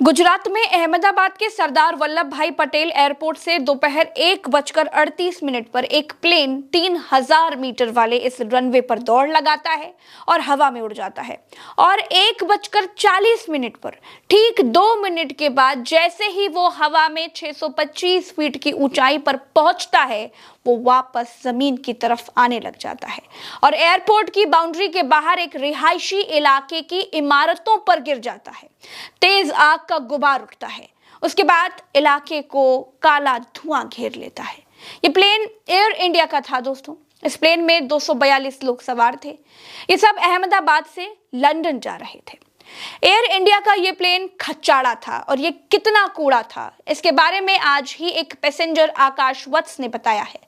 गुजरात में अहमदाबाद के सरदार वल्लभ भाई पटेल एयरपोर्ट से दोपहर 1:38 पर एक प्लेन 3000 मीटर वाले इस रनवे पर दौड़ लगाता है और हवा में उड़ जाता है। और 1:40 पर ठीक 2 मिनट के बाद जैसे ही वो हवा में 625 फीट की ऊंचाई पर पहुंचता है, वो वापस जमीन की तरफ आने लग जाता है और एयरपोर्ट की बाउंड्री के बाहर एक रिहायशी इलाके की इमारतों पर गिर जाता है। तेज आग का गुबार उठता है। उसके बाद इलाके को काला धुआं घेर लेता है। ये प्लेन एयर इंडिया का था दोस्तों। इस प्लेन में 242 लोग सवार थे। ये सब अहमदाबाद से लंदन जा रहे थे। एयर इंडिया का ये प्लेन खच्चाड़ा था और ये कितना कूड़ा था, इसके बारे में आज ही एक पैसेंजर आकाश वत्स ने बताया है।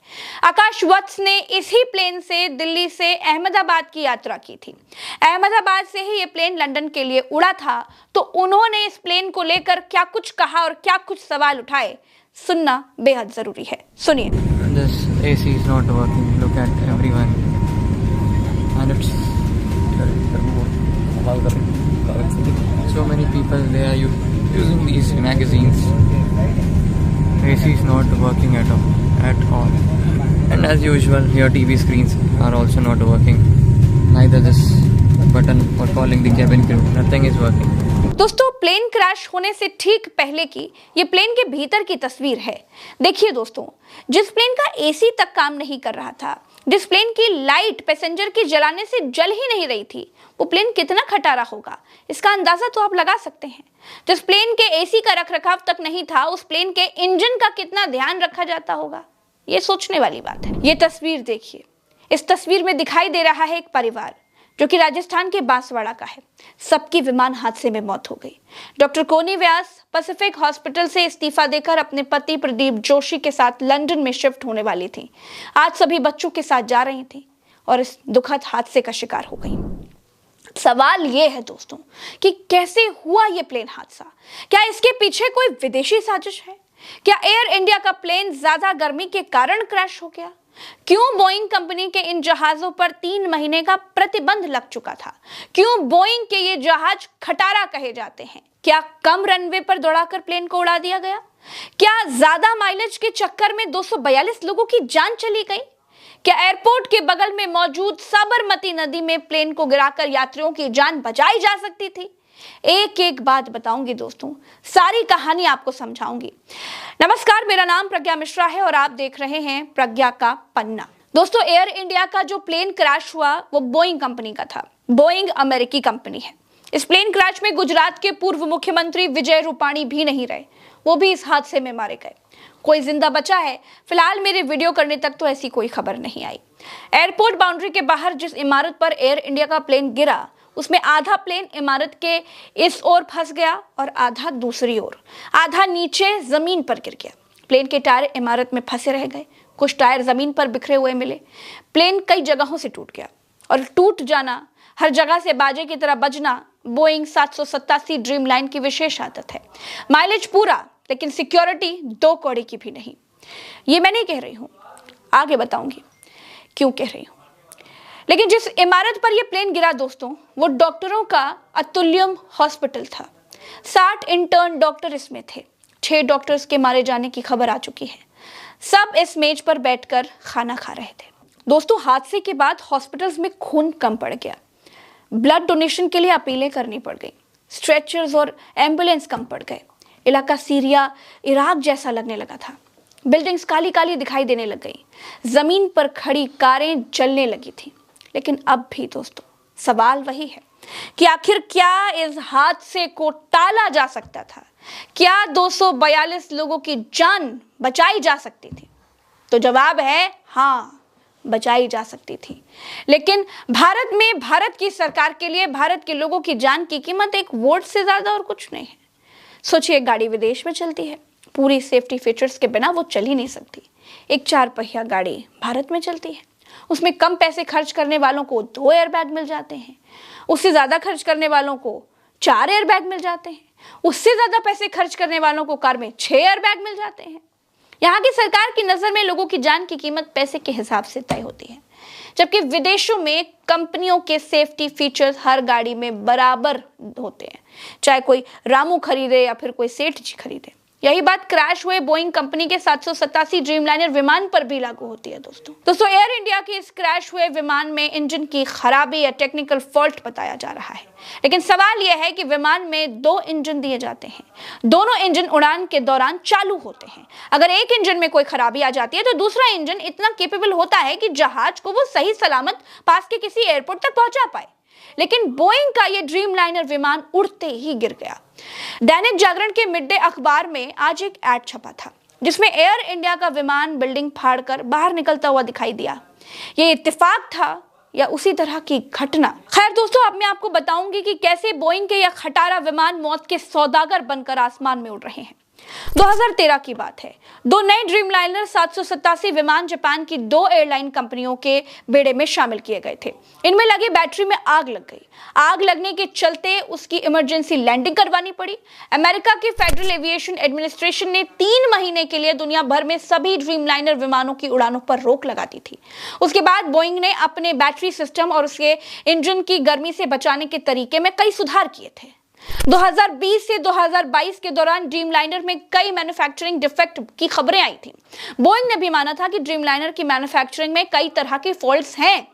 आकाश वत्स ने इसी प्लेन से दिल्ली से अहमदाबाद की यात्रा की थी। अहमदाबाद से ही ये प्लेन लंदन के लिए उड़ा था, तो उन्होंने इस प्लेन को लेकर क्या कुछ कहा और क्या कुछ सवाल उठाए, सुनना बेहद जरूरी है। सुनिए। This AC is not working. Look at everyone, and it's so many people they are using these magazines. AC is not working at all. And as usual, your TV screens are also not working. Neither this button for calling the cabin crew. Nothing is working. दोस्तों, plane crash होने से ठीक पहले की ये plane के भीतर की तस्वीर है। देखिए दोस्तों, जिस प्लेन का एसी तक काम नहीं कर रहा था, जिस प्लेन की लाइट पैसेंजर की जलाने से जल ही नहीं रही थी, वो प्लेन कितना खटारा होगा, इसका अंदाजा तो आप लगा सकते हैं। जिस प्लेन के एसी का रखरखाव तक नहीं था, उस प्लेन के इंजन का कितना ध्यान रखा जाता होगा, ये सोचने वाली बात है। ये तस्वीर देखिए। इस तस्वीर में दिखाई दे रहा है एक परिवार जो कि राजस्थान के बांसवाड़ा का है। सबकी विमान हादसे में मौत हो गई। डॉक्टर कोनी व्यास पैसिफिक हॉस्पिटल से इस्तीफा देकर अपने पति प्रदीप जोशी के साथ लंदन में शिफ्ट होने वाली थी। आज सभी बच्चों के साथ जा रही थी और इस दुखद हादसे का शिकार हो गई। सवाल ये है दोस्तों कि कैसे हुआ ये प्लेन हादसा? क्या इसके पीछे कोई विदेशी साजिश है? क्या एयर इंडिया का प्लेन ज्यादा गर्मी के कारण क्रैश हो गया? क्यों बोइंग कंपनी के इन जहाजों पर 3 महीने का प्रतिबंध लग चुका था? क्यों बोइंग के ये जहाज खटारा कहे जाते हैं? क्या कम रनवे पर दौड़ाकर प्लेन को उड़ा दिया गया? क्या ज्यादा माइलेज के चक्कर में 242 लोगों की जान चली गई? क्या एयरपोर्ट के बगल में मौजूद साबरमती नदी में प्लेन को गिराकर यात्रियों की जान बचाई जा सकती थी? एक एक बात बताऊंगी दोस्तों, सारी कहानी आपको समझाऊंगी। नमस्कार, मेरा नाम प्रज्ञा मिश्रा है और आप देख रहे हैं प्रज्ञा का पन्ना। दोस्तों, एयर इंडिया का जो प्लेन क्रैश हुआ वो बोइंग कंपनी का था। बोइंग अमेरिकी कंपनी है। इस प्लेन क्रैश में गुजरात के पूर्व मुख्यमंत्री विजय रूपाणी भी नहीं रहे, वो भी इस हादसे में मारे गए। कोई जिंदा बचा है? फिलहाल मेरे वीडियो करने तक तो ऐसी कोई खबर नहीं आई। एयरपोर्ट बाउंड्री के बाहर जिस इमारत पर एयर इंडिया का प्लेन गिरा, उसमें आधा प्लेन इमारत के इस ओर फंस गया और आधा दूसरी ओर, आधा नीचे जमीन पर गिर गया। प्लेन के टायर इमारत में फंसे रह गए, कुछ टायर जमीन पर बिखरे हुए मिले। प्लेन कई जगहों से टूट गया और टूट जाना, हर जगह से बाजे की तरह बजना बोइंग 787 ड्रीम लाइन की विशेष आदत है। माइलेज पूरा, लेकिन सिक्योरिटी 2 कौड़ी की भी नहीं। ये मैं नहीं कह रही हूं, आगे बताऊंगी क्यों कह रही हूं। लेकिन जिस इमारत पर यह प्लेन गिरा दोस्तों, वो डॉक्टरों का अतुल्यम हॉस्पिटल था। 60 इंटर्न डॉक्टर इसमें थे। 6 डॉक्टर्स के मारे जाने की खबर आ चुकी है। सब इस मेज पर बैठकर खाना खा रहे थे। दोस्तों, हादसे के बाद हॉस्पिटल्स में खून कम पड़ गया। ब्लड डोनेशन के लिए अपीलें करनी पड़ गई। स्ट्रेचर्स और एम्बुलेंस कम पड़ गए। इलाका सीरिया, इराक जैसा लगने लगा था। बिल्डिंग्स काली काली दिखाई देने लग गई। जमीन पर खड़ी कारें जलने लगी थी। लेकिन अब भी दोस्तों सवाल वही है कि आखिर क्या इस हादसे को टाला जा सकता था? क्या 242 लोगों की जान बचाई जा सकती थी? तो जवाब है हाँ, बचाई जा सकती थी। लेकिन भारत में भारत की सरकार के लिए भारत के लोगों की जान की कीमत एक वोट से ज्यादा और कुछ नहीं है। सोचिए, गाड़ी विदेश में चलती है, पूरी सेफ्टी फीचर्स के बिना वो चल ही नहीं सकती। एक 4 पहिया गाड़ी भारत में चलती है, उसमें कम पैसे खर्च करने वालों को 2 एयरबैग मिल जाते हैं, उससे ज्यादा खर्च करने वालों को 4 एयरबैग मिल जाते हैं, उससे ज्यादा पैसे खर्च करने वालों को कार में 6 एयरबैग मिल जाते हैं। यहाँ की सरकार की नजर में लोगों की जान की कीमत पैसे के हिसाब से तय होती है। जबकि विदेशों में कंपनियों के सेफ्टी फीचर्स हर गाड़ी में बराबर होते हैं, चाहे कोई रामू खरीदे या फिर कोई सेठ जी खरीदे। यही बात क्रैश हुए बोइंग कंपनी के 787 ड्रीमलाइनर विमान पर भी लागू होती है। दोस्तों एयर इंडिया के इस क्रैश हुए विमान में इंजन की खराबी या टेक्निकल फॉल्ट बताया जा रहा है, लेकिन सवाल यह है कि विमान में 2 इंजन दिए जाते हैं, दोनों इंजन उड़ान के दौरान चालू होते हैं। अगर एक इंजन में कोई खराबी आ जाती है तो दूसरा इंजन इतना कैपेबल होता है कि जहाज को वो सही सलामत पास के किसी एयरपोर्ट तक पहुंचा पाए, लेकिन बोइंग का ये ड्रीमलाइनर विमान उड़ते ही गिर गया। दैनिक जागरण के मिड डे अखबार में आज एक ऐड छपा था जिसमें एयर इंडिया का विमान बिल्डिंग फाड़कर बाहर निकलता हुआ दिखाई दिया। ये इत्तेफाक था या उसी तरह की घटना? खैर दोस्तों, अब मैं आपको बताऊंगी कि कैसे बोइंग के यह खटारा विमान मौत के सौदागर बनकर आसमान में उड़ रहे हैं। 2013 की बात है। 2 नए ड्रीमलाइनर 787 विमान जापान की 2 एयरलाइन कंपनियों के बेड़े में शामिल किए गए थे। इनमें लगी बैटरी में आग लग गई। आग लगने के चलते उसकी इमरजेंसी लैंडिंग करवानी पड़ी। अमेरिका की फेडरल एविएशन एडमिनिस्ट्रेशन ने 3 महीने के लिए दुनिया भर में सभी ड्रीमलाइनर विमानों की उड़ानों पर रोक लगा दी थी। उसके बाद बोइंग ने अपने बैटरी सिस्टम और उसके इंजन की गर्मी से बचाने के तरीके में कई सुधार किए थे। 2020 से 2022 के दौरान ड्रीमलाइनर में कई मैन्युफैक्चरिंग डिफेक्ट की खबरें आई थी। बोइंग ने भी माना था कि ड्रीमलाइनर की मैन्युफैक्चरिंग में कई तरह के फॉल्ट्स हैं।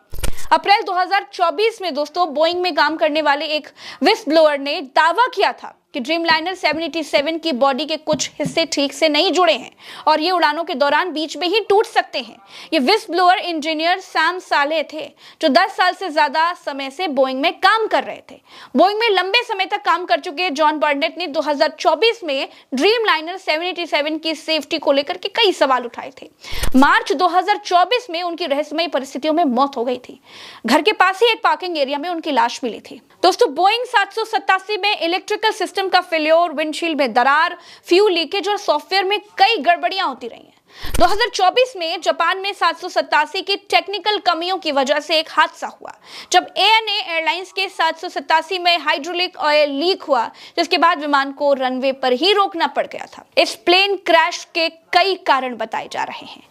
अप्रैल 2024 में दोस्तों बोइंग में काम करने वाले एक विस्ल ब्लोअर ने दावा किया था कि ड्रीमलाइनर 787 की बॉडी के कुछ हिस्से ठीक से नहीं जुड़े हैं और ये उड़ानों के दौरान बीच में ही टूट सकते हैं। ये विस्ल ब्लोअर इंजीनियर सैम साले थे जो 10 साल से ज्यादा समय से बोइंग में काम कर रहे थे। बोइंग में लंबे समय तक काम कर चुके जॉन बर्नेट ने 2024 में ड्रीमलाइनर 787 की सेफ्टी को लेकर के कई सवाल उठाए थे। मार्च 2024 में उनकी रहस्यमयी परिस्थितियों में मौत हो गई थी। घर के पास ही एक पार्किंग एरिया में उनकी लाश मिली थी। दोस्तों बोइंग 787 में इलेक्ट्रिकल सिस्टम का फेल्योर, विंडशील्ड में दरार, फ्यूल लीकेज और सॉफ्टवेयर में कई गड़बड़ियां होती रही हैं। 2024 में जापान में 787 की टेक्निकल कमियों की वजह से एक हादसा हुआ जब ANA एयरलाइंस के 787 में हाइड्रोलिक ऑयल लीक हुआ, जिसके बाद विमान को रनवे पर ही रोकना पड़ गया था। इस प्लेन क्रैश के कई कारण बताए जा रहे हैं।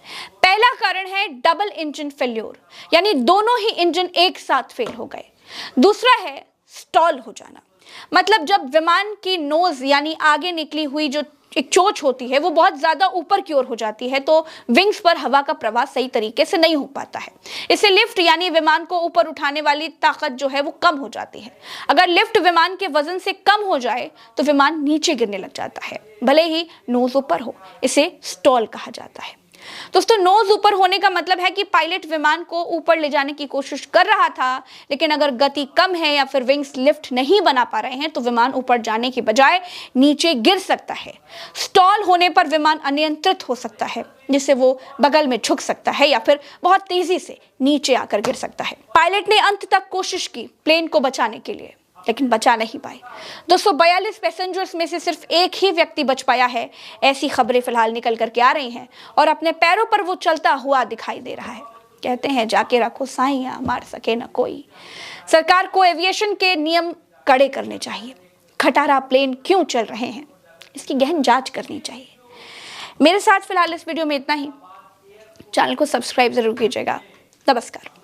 पहला कारण है डबल इंजन फेल्योर, यानी दोनों ही इंजन एक साथ फेल हो गए। दूसरा है स्टॉल हो जाना, मतलब जब विमान की नोज यानी आगे निकली हुई जो एक चोंच होती है वो बहुत ज्यादा ऊपर की ओर हो जाती है तो विंग्स पर हवा का प्रवाह सही तरीके से नहीं हो पाता है। इससे लिफ्ट यानी विमान को ऊपर उठाने वाली ताकत जो है वो कम हो जाती है। अगर लिफ्ट विमान के वजन से कम हो जाए तो विमान नीचे गिरने लग जाता है, भले ही नोज ऊपर हो। इसे स्टॉल कहा जाता है। दोस्तों नोज ऊपर होने का मतलब है कि पायलट विमान को ऊपर ले जाने की कोशिश कर रहा था, लेकिन अगर गति कम है या फिर विंग्स लिफ्ट नहीं बना पा रहे हैं तो विमान ऊपर जाने की बजाय नीचे गिर सकता है। स्टॉल होने पर विमान अनियंत्रित हो सकता है, जिससे वो बगल में झुक सकता है या फिर बहुत तेजी से नीचे आकर गिर सकता है। पायलट ने अंत तक कोशिश की प्लेन को बचाने के लिए, लेकिन बचा नहीं पाए। 242 पैसेंजर्स में से सिर्फ एक ही व्यक्ति बच पाया है, ऐसी खबरें फिलहाल निकल करके आ रही हैं और अपने पैरों पर वो चलता हुआ दिखाई दे रहा है। कहते हैं जाके रखो साइयां, मार सके न कोई। सरकार को एविएशन के नियम कड़े करने चाहिए। खटारा प्लेन क्यों चल रहे हैं, इसकी गहन जांच करनी चाहिए। मेरे साथ फिलहाल इस वीडियो में इतना ही। चैनल को सब्सक्राइब जरूर कीजिएगा। नमस्कार।